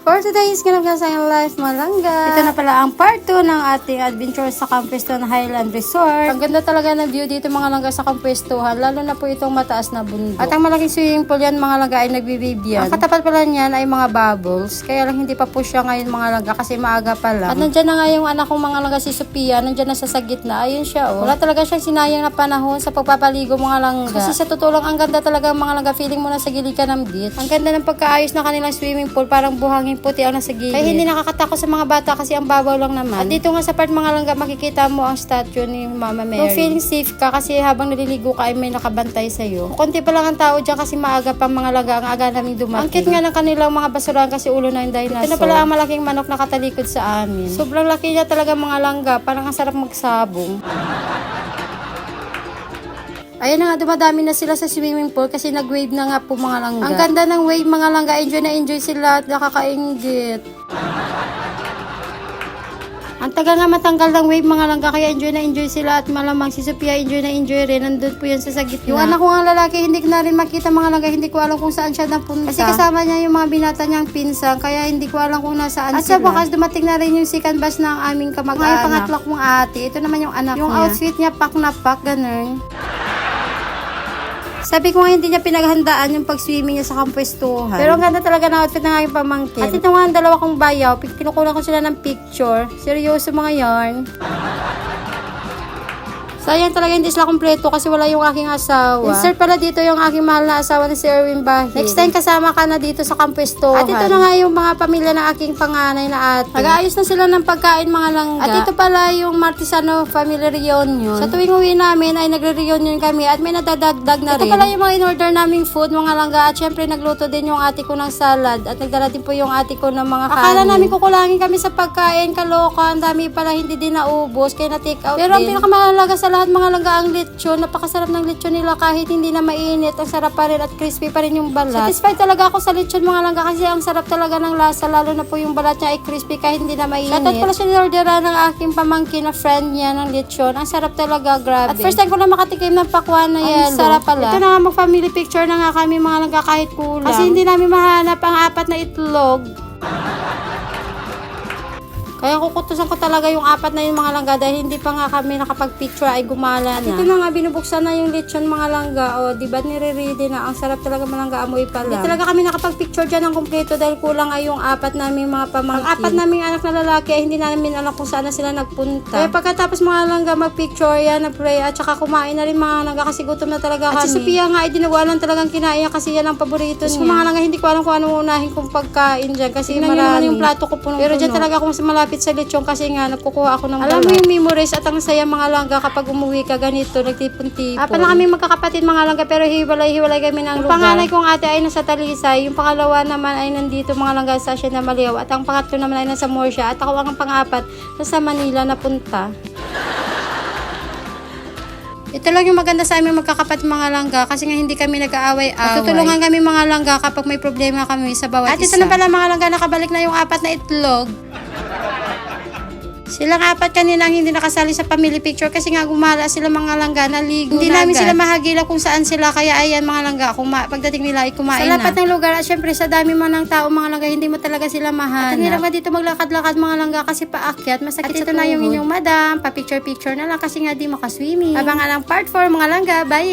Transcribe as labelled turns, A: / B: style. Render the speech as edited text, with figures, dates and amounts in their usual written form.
A: For today's ganap-ganap life, malangga. Ito na pala ang part 2 ng ating adventure sa Campestuhan Highland Resort. Ang ganda talaga ng view dito mga langga sa Campestuhan, lalo na po itong mataas na bundok. At ang malaking swimming pool yan mga langga ay nagbibibyan. Ang katapat pala niyan ay mga bubbles, kaya lang hindi pa po siya ngayon mga langga kasi maaga pa lang. At nandyan na nga yung anak kong mga langga si Sophia, nandyan na sa gitna. Ayun siya oh. Wala talaga siyang sinayang na panahon sa pagpapaligo mga langga. Kasi sa totoo lang ang ganda talaga mga langga, feeling mo na sa gilid ka ng beach. Ang ganda ng pagkaayos ng kanilang swimming pool, parang buhangin puti ang nasa gilid. Kaya hindi nakakatakot sa mga bata kasi ang babaw lang naman. At dito nga sa part mga langga, makikita mo ang statue ni Mama Mary. Kung feeling safe ka kasi habang naliligo ka ay may nakabantay sa'yo. Konti pa lang ang tao dyan kasi maaga pa mga langga, ang aga naming dumating. Ang cute nga ng kanilang mga basurahan kasi ulo na yung dinosaur. Ito na pala ang malaking manok na katalikod sa amin. Sobrang laki niya talaga mga langga, parang ang sarap magsabong. Ayan na nga, dumadami na sila sa swimming pool kasi nag-wave na nga po mga langga. Ang ganda ng wave mga langga, enjoy na enjoy sila at nakakainggit. Ang taga nga matanggal ng wave mga langga, kaya enjoy na enjoy sila at malamang si Sophia enjoy na enjoy rin. Nandun po yan sa gitna. Yung anak ko nga lalaki, hindi ko na rin makita mga langga, hindi ko alam kung saan siya napunta. Kasi kasama niya yung mga binata niyang pinsan, kaya hindi ko alam kung nasaan at sila. At sa bakas dumating na rin yung second batch ng aming kamag-anak. Ngayon pangatlo kong ate, ito naman yung anak yung niya. Yung outfit niya pak na pak, ganun. Sabi ko nga hindi niya pinaghandaan yung pag-swimming niya sa Campestuhan. Pero ang ganda talaga ng outfit ng aking pamangkin. At ito nga ang dalawa kong bayaw, kinukuha ko sila ng picture. Seryoso mga yarn. Sayang talaga hindi sila kompleto kasi wala yung aking asawa. Insert pala dito yung aking mahal na asawa na si Erwin Bahid. Next time kasama ka na dito sa Campestuhan. At ito na nga yung mga pamilya ng aking panganay na ate. Nag-aayos na sila ng pagkain mga langga. At ito pala yung Martisano Family Reunion. Sa tuwing uwi namin ay nagre-reunion kami at may nadadagdag na rin. Ito pala yung mga in-order naming food mga langga. At syempre nagluto din yung ate ko ng salad. At nagdala din po yung ate ko ng mga kanin. Akala namin kukulangin kami sa pagkain, kaloka. Ang dami pala hindi din naubos kaya na-take out din. Pero ang pinakamahalaga sa lahat mga langga ang lechon. Napakasarap ng lechon nila kahit hindi na mainit. Ang sarap pa rin at crispy pa rin yung balat. Satisfied talaga ako sa lechon mga langga kasi ang sarap talaga ng lasa, lalo na po yung balat niya ay crispy kahit hindi na mainit. Shoutout pala siya ni-orderan ng aking pamangkin na friend niya ng lechon. Ang sarap talaga, grabe. At first time ko na makatikim ng pakwan na yellow. Ang sarap pala. Ito na nga mag-family picture na nga kami mga langga kahit kulang. Kasi hindi namin mahanap ang apat na itlog. Kaya kukutusan ko talaga yung apat na yung mga langga dahil hindi pa nga kami nakapag-picture ay gumala na. Ito na nga, binubuksan na yung lechon mga langga. O, diba nire-ready na. Ang sarap talaga mga langga, amoy pa lang. Hindi talaga kami nakapag-picture dyan ng kompleto dahil kulang ay yung apat namin mga pamangkin. Ang apat naming anak na lalaki ay hindi namin alam kung saan na sila nagpunta. Kaya pagkatapos mga langga mag-picture yan, na-pray at saka kumain na rin mga langga kasi gutom na talaga kami. At si Sophia nga ay dinawalan talagang kinain niya kasi yan ang paborito niya. Mga langga, hindi ko alam kung anong unahin kong pagkain dyan kasi marami yung plato ko punong-puno. Pero dyan talaga kung malapit sa lechon kasi nga nagkukuha ako ng alam mo yung memories at ang saya mga langga kapag umuwi ka ganito nagtipon-tipon. Apat na kami magkakapatid mga langga pero hiwalay kami ng lugar. Yung panganay kong ate ay nasa Talisay, yung pangalawa naman ay nandito mga langga sa Hacienda Maliaw at ang pangatlo naman ay nasa Morsha at ako ang pang-apat nasa Manila na punta. Ito lang yung maganda sa aming magkakapatid mga langga kasi nga hindi kami nag-aaway-away. Tutulungan kami mga langga kapag may problema kami sa bawat isa. At ito na pala mga langga, nakabalik na yung apat na itlog. Silang apat kanina ang hindi nakasali sa family picture kasi nga gumala sila mga langga, naligo hindi na namin agad. Sila mahagila kung saan sila kaya ayan mga langga, pagdating nila ay kumain na. Sa lapat ng lugar at syempre sa dami man ng tao mga langga, hindi mo talaga sila mahanap. At hirap nga dito maglakad-lakad mga langga kasi paakyat, masakit at sa tuhod. At ito na yung inyong madam, pa-picture-picture na lang kasi nga di makaswimming. Abangan ang part 4 mga langga, bye!